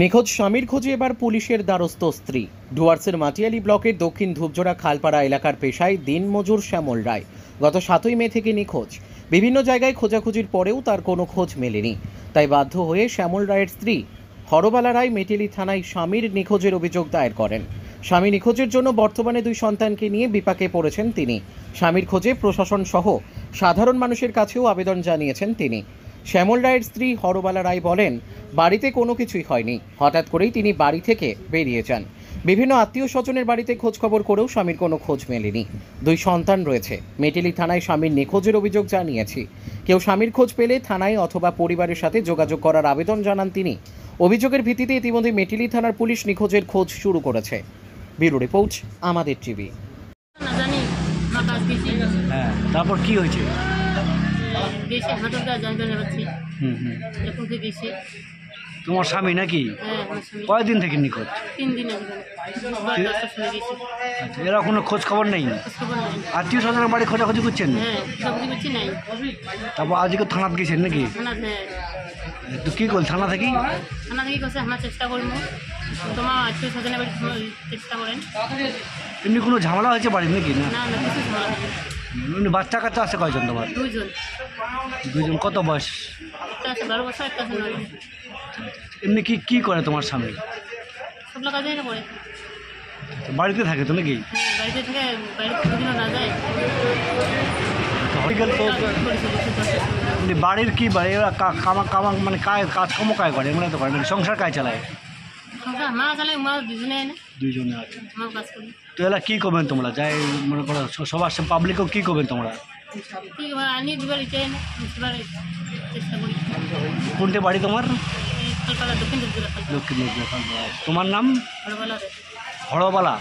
নিখোঁজ স্বামীর খোঁজে এবার পুলিশের দ্বারস্থ স্ত্রী। ডুয়ার্সের মাটিয়ালি ব্লকের দক্ষিণ ধূপজোড়া খালপাড়া এলাকার পেশায় দিনমজুর শ্যামল রায় গত 7ই মে থেকে নিখোঁজ। বিভিন্ন জায়গায় খোঁজাখুঁজির পরেও তার কোনো খোঁজ মেলেনি। তাই বাধ্য হয়ে শ্যামল রায়ের স্ত্রী হরবালা রায় মেটেলি থানায় স্বামীর নিখোঁজের অভিযোগ দায়ের করেন। স্বামী নিখোঁজের জন্য বর্তমানে 2 সন্তানকে নিয়ে বিপাকে পড়েছেন তিনি। স্বামীর খোঁজে প্রশাসন সহ সাধারণ মানুষের কাছেও আবেদন জানিয়েছেন তিনি। শ্যামল রায়ের স্ত্রী হরবালা রায় বলেন, বাড়িতে কোনো কিছুই হয়নি, হঠাৎ করেই তিনি বাড়ি থেকে বেরিয়ে যান। বিভিন্ন আত্মীয় স্বজনের বাড়িতে খোঁজ খবর করেও স্বামীর কোনো খোঁজ মেলেনি। 2 সন্তান রয়েছে। মেটেলি থানায় স্বামীর নিখোঁজের অভিযোগ জানিয়েছি। কেউ স্বামীর খোঁজ পেলে থানায় অথবা পরিবারের সাথে যোগাযোগ করার আবেদন জানান তিনি। অভিযোগের ভিত্তিতে ইতিমধ্যে মেটেলি থানার পুলিশ নিখোঁজের খোঁজ শুরু করেছে। ব্যুরো রিপোর্ট, আমাদের টিভি। না জানি মা কাজ গেছি হ্যাঁ, তারপর কি হয়েছে? গেছি হাঁটুটা জানতে পারছি এখন কি গেছি। তোমার স্বামী নাকি? হ্যাঁ আমার স্বামী কয়দিন থেকে নিখোঁজ? 3 দিন আগে 10টার সময় গেছি। আচ্ছা, এরা কোনো খোঁজ খবর নেই? খবর নাই। আত্মীয় স্বজনের বাড়ি খোঁজাখুঁজি করছেন? হ্যাঁ সব কিছু নাই। তারপর আজকে থানাত গেছেন নাকি? থানা হ্যাঁ তো কি করল থানা থেকে? থানা থেকে কাছে আমরা চেষ্টা করবো তোমার আত্মীয় স্বজনের বাড়ি চেষ্টা করেন। এমনি কোনো ঝামেলা হয়েছে বাড়ি নাকি? না, না না কিছু ঝামেলা নেই। এমনি বাচ্চা কাচ্চা আছে কয়জন তোমার? 2 জন। 2 জন। কত বয়স? একটা আছে 12 বছর, একটা আছে 9 বছর। এমনি কি করে তোমার স্বামী? সব লোক কাজে করে। বাড়িতে থাকে তো নাকি? হ্যাঁ বাড়িতে থেকে বাইরে কোনোদিনও না যায়। হসপিটাল তো এমনি বাড়ির কি বাড়ি ওরা কামা মানে কাজকর্ম কাজ করে এমনি তো করে নাকি? সংসার কাজ চালায়? মা চালে মা দুজনে না 2 জনে আছে। মাও কাজ করি। তো এলা কী করবেন তোমরা? যাই মনে করো সবার পাবলিকও কী করবেন তোমরা? কি আনি দিবার ইচ্ছা না দিবার চেষ্টা করি। কোনটে বাড়ি তোমার? এই কলকাতা দক্ষিণ দিকে দক্ষিণ দিকে। তোমার নাম? বড়বেলা রে। হরবালা।